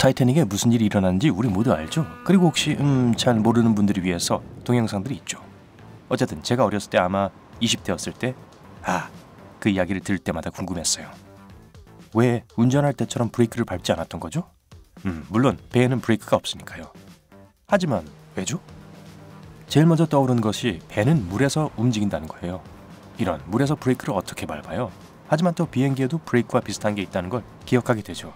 타이타닉에 무슨 일이 일어났는지 우리 모두 알죠? 그리고 혹시 잘 모르는 분들을 위해서 동영상들이 있죠. 어쨌든 제가 어렸을 때 아마 20대였을 때 그 이야기를 들을 때마다 궁금했어요. 왜 운전할 때처럼 브레이크를 밟지 않았던 거죠? 물론 배에는 브레이크가 없으니까요. 하지만 왜죠? 제일 먼저 떠오르는 것이 배는 물에서 움직인다는 거예요. 이런 물에서 브레이크를 어떻게 밟아요? 하지만 또 비행기에도 브레이크와 비슷한 게 있다는 걸 기억하게 되죠.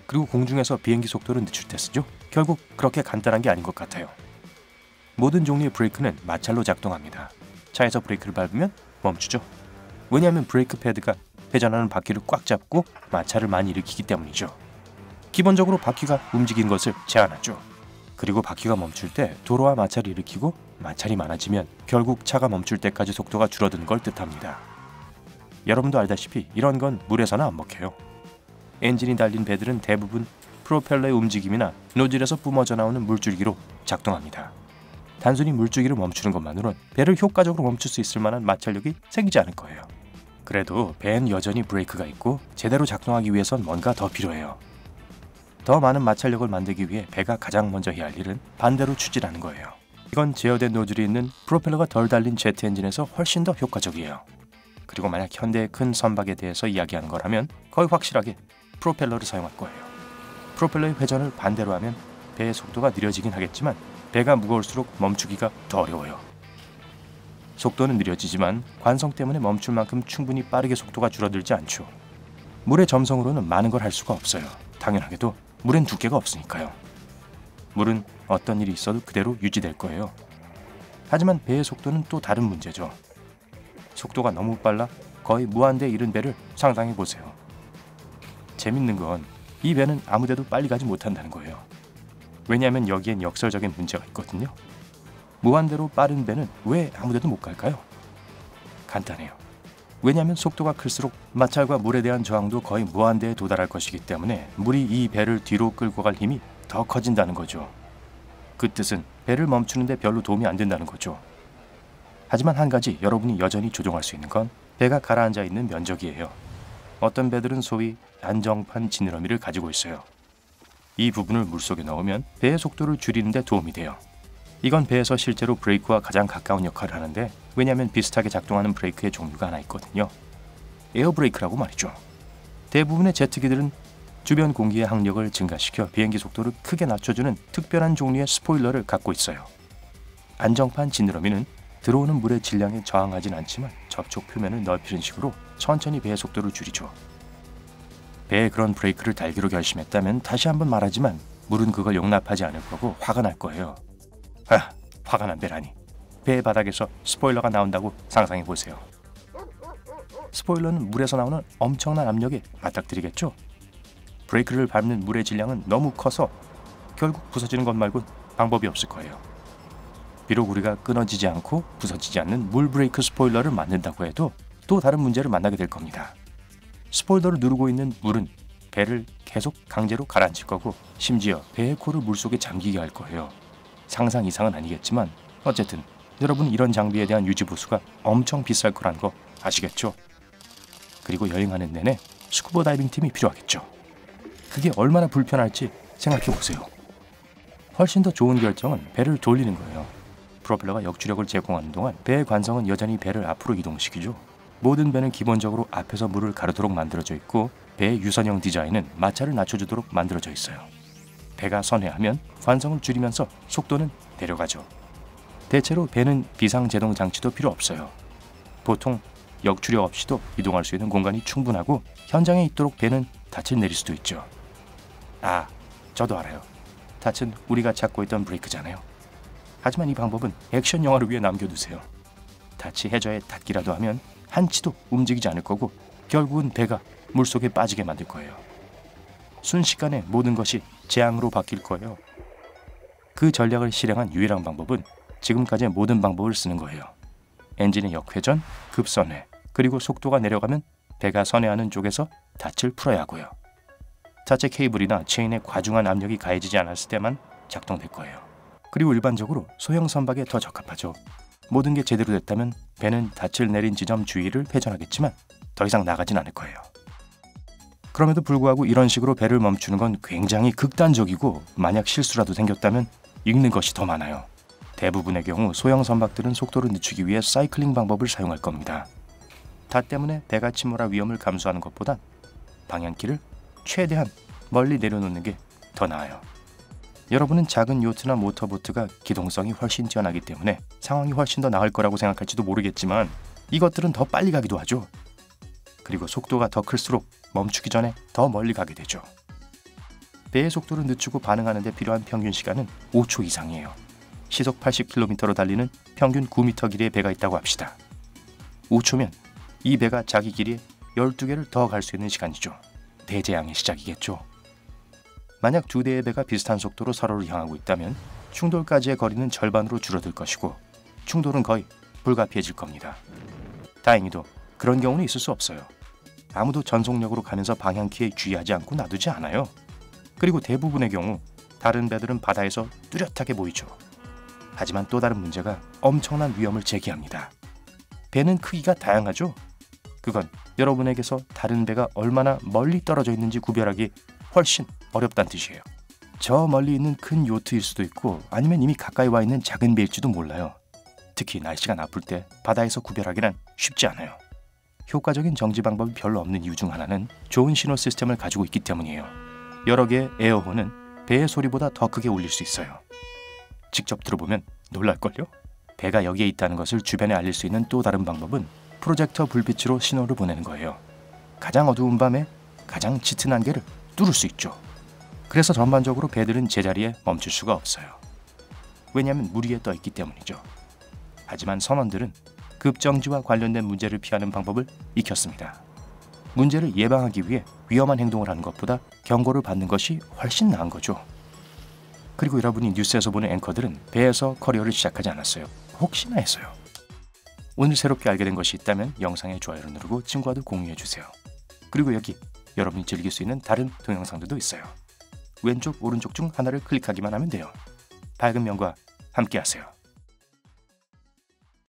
그리고 공중에서 비행기 속도를 늦출 때 쓰죠. 결국 그렇게 간단한 게 아닌 것 같아요. 모든 종류의 브레이크는 마찰로 작동합니다. 차에서 브레이크를 밟으면 멈추죠. 왜냐하면 브레이크 패드가 회전하는 바퀴를 꽉 잡고 마찰을 많이 일으키기 때문이죠. 기본적으로 바퀴가 움직이는 것을 제한하죠. 그리고 바퀴가 멈출 때 도로와 마찰을 일으키고 마찰이 많아지면 결국 차가 멈출 때까지 속도가 줄어드는 걸 뜻합니다. 여러분도 알다시피 이런 건 물에서는 안 먹혀요. 엔진이 달린 배들은 대부분 프로펠러의 움직임이나 노즐에서 뿜어져 나오는 물줄기로 작동합니다. 단순히 물줄기를 멈추는 것만으론 배를 효과적으로 멈출 수 있을 만한 마찰력이 생기지 않을 거예요. 그래도 배엔 여전히 브레이크가 있고 제대로 작동하기 위해선 뭔가 더 필요해요. 더 많은 마찰력을 만들기 위해 배가 가장 먼저 해야 할 일은 반대로 추진하는 거예요. 이건 제어된 노즐이 있는 프로펠러가 덜 달린 제트 엔진에서 훨씬 더 효과적이에요. 그리고 만약 현대의 큰 선박에 대해서 이야기하는 거라면 거의 확실하게 프로펠러를 사용할 거예요. 프로펠러의 회전을 반대로 하면 배의 속도가 느려지긴 하겠지만 배가 무거울수록 멈추기가 더 어려워요. 속도는 느려지지만 관성 때문에 멈출 만큼 충분히 빠르게 속도가 줄어들지 않죠. 물의 점성으로는 많은 걸 할 수가 없어요. 당연하게도 물엔 두께가 없으니까요. 물은 어떤 일이 있어도 그대로 유지될 거예요. 하지만 배의 속도는 또 다른 문제죠. 속도가 너무 빨라 거의 무한대에 이른 배를 상상해 보세요. 재밌는 건 이 배는 아무데도 빨리 가지 못한다는 거예요. 왜냐하면 여기엔 역설적인 문제가 있거든요. 무한대로 빠른 배는 왜 아무데도 못 갈까요? 간단해요. 왜냐하면 속도가 클수록 마찰과 물에 대한 저항도 거의 무한대에 도달할 것이기 때문에 물이 이 배를 뒤로 끌고 갈 힘이 더 커진다는 거죠. 그 뜻은 배를 멈추는데 별로 도움이 안 된다는 거죠. 하지만 한 가지 여러분이 여전히 조종할 수 있는 건 배가 가라앉아 있는 면적이에요. 어떤 배들은 소위 안정판 지느러미를 가지고 있어요. 이 부분을 물속에 넣으면 배의 속도를 줄이는 데 도움이 돼요. 이건 배에서 실제로 브레이크와 가장 가까운 역할을 하는데 왜냐하면 비슷하게 작동하는 브레이크의 종류가 하나 있거든요. 에어브레이크라고 말이죠. 대부분의 제트기들은 주변 공기의 항력을 증가시켜 비행기 속도를 크게 낮춰주는 특별한 종류의 스포일러를 갖고 있어요. 안정판 지느러미는 들어오는 물의 질량에 저항하진 않지만 접촉 표면을 넓히는 식으로 천천히 배의 속도를 줄이죠. 배에 그런 브레이크를 달기로 결심했다면 다시 한번 말하지만 물은 그걸 용납하지 않을 거고 화가 날 거예요. 화가 난 배라니. 배 바닥에서 스포일러가 나온다고 상상해 보세요. 스포일러는 물에서 나오는 엄청난 압력에 맞닥뜨리겠죠. 브레이크를 밟는 물의 질량은 너무 커서 결국 부서지는 것 말곤 방법이 없을 거예요. 비록 우리가 끊어지지 않고 부서지지 않는 물 브레이크 스포일러를 만든다고 해도 또 다른 문제를 만나게 될 겁니다. 스포일러를 누르고 있는 물은 배를 계속 강제로 가라앉힐 거고 심지어 배의 코를 물속에 잠기게 할 거예요. 상상 이상은 아니겠지만 어쨌든 여러분 이런 장비에 대한 유지보수가 엄청 비쌀 거란 거 아시겠죠? 그리고 여행하는 내내 스쿠버 다이빙 팀이 필요하겠죠. 그게 얼마나 불편할지 생각해 보세요. 훨씬 더 좋은 결정은 배를 돌리는 거예요. 프로펠러가 역주력을 제공하는 동안 배의 관성은 여전히 배를 앞으로 이동시키죠. 모든 배는 기본적으로 앞에서 물을 가르도록 만들어져 있고 배의 유선형 디자인은 마찰을 낮춰주도록 만들어져 있어요. 배가 선회하면 관성을 줄이면서 속도는 내려가죠. 대체로 배는 비상제동 장치도 필요 없어요. 보통 역주력 없이도 이동할 수 있는 공간이 충분하고 현장에 있도록 배는 닻을 내릴 수도 있죠. 저도 알아요. 닻은 우리가 잡고 있던 브레이크잖아요. 하지만 이 방법은 액션 영화를 위해 남겨두세요. 닻이 해저에 닿기라도 하면 한치도 움직이지 않을 거고 결국은 배가 물속에 빠지게 만들 거예요. 순식간에 모든 것이 재앙으로 바뀔 거예요. 그 전략을 실행한 유일한 방법은 지금까지의 모든 방법을 쓰는 거예요. 엔진의 역회전, 급선회, 그리고 속도가 내려가면 배가 선회하는 쪽에서 닻을 풀어야 하고요. 닻의 케이블이나 체인에 과중한 압력이 가해지지 않았을 때만 작동될 거예요. 그리고 일반적으로 소형 선박에 더 적합하죠. 모든 게 제대로 됐다면 배는 닻을 내린 지점 주위를 회전하겠지만 더 이상 나가진 않을 거예요. 그럼에도 불구하고 이런 식으로 배를 멈추는 건 굉장히 극단적이고 만약 실수라도 생겼다면 잃는 것이 더 많아요. 대부분의 경우 소형 선박들은 속도를 늦추기 위해 사이클링 방법을 사용할 겁니다. 다 때문에 배가 침몰할 위험을 감수하는 것보단 방향키를 최대한 멀리 내려놓는 게 더 나아요. 여러분은 작은 요트나 모터보트가 기동성이 훨씬 뛰어나기 때문에 상황이 훨씬 더 나을 거라고 생각할지도 모르겠지만 이것들은 더 빨리 가기도 하죠. 그리고 속도가 더 클수록 멈추기 전에 더 멀리 가게 되죠. 배의 속도를 늦추고 반응하는 데 필요한 평균 시간은 5초 이상이에요. 시속 80km로 달리는 평균 9m 길이의 배가 있다고 합시다. 5초면 이 배가 자기 길이에 12개를 더 갈 수 있는 시간이죠. 대재앙의 시작이겠죠. 만약 두 대의 배가 비슷한 속도로 서로를 향하고 있다면 충돌까지의 거리는 절반으로 줄어들 것이고 충돌은 거의 불가피해질 겁니다. 다행히도 그런 경우는 있을 수 없어요. 아무도 전속력으로 가면서 방향키에 주의하지 않고 놔두지 않아요. 그리고 대부분의 경우 다른 배들은 바다에서 뚜렷하게 보이죠. 하지만 또 다른 문제가 엄청난 위험을 제기합니다. 배는 크기가 다양하죠. 그건 여러분에게서 다른 배가 얼마나 멀리 떨어져 있는지 구별하기 훨씬 어렵다는 뜻이에요. 저 멀리 있는 큰 요트일 수도 있고 아니면 이미 가까이 와 있는 작은 배일지도 몰라요. 특히 날씨가 나쁠 때 바다에서 구별하기는 쉽지 않아요. 효과적인 정지 방법이 별로 없는 이유 중 하나는 좋은 신호 시스템을 가지고 있기 때문이에요. 여러 개의 에어혼은 배의 소리보다 더 크게 울릴 수 있어요. 직접 들어보면 놀랄걸요? 배가 여기에 있다는 것을 주변에 알릴 수 있는 또 다른 방법은 프로젝터 불빛으로 신호를 보내는 거예요. 가장 어두운 밤에 가장 짙은 안개를 뚫을 수 있죠. 그래서 전반적으로 배들은 제자리에 멈출 수가 없어요. 왜냐하면 물 위에 떠 있기 때문이죠. 하지만 선원들은 급정지와 관련된 문제를 피하는 방법을 익혔습니다. 문제를 예방하기 위해 위험한 행동을 하는 것보다 경고를 받는 것이 훨씬 나은 거죠. 그리고 여러분이 뉴스에서 보는 앵커들은 배에서 커리어를 시작하지 않았어요. 혹시나 했어요. 오늘 새롭게 알게 된 것이 있다면 영상에 좋아요를 누르고 친구와도 공유해주세요. 그리고 여기 여러분이 즐길 수 있는 다른 동영상들도 있어요. 왼쪽 오른쪽 중 하나를 클릭하기만 하면 돼요. 밝은 면과 함께 하세요.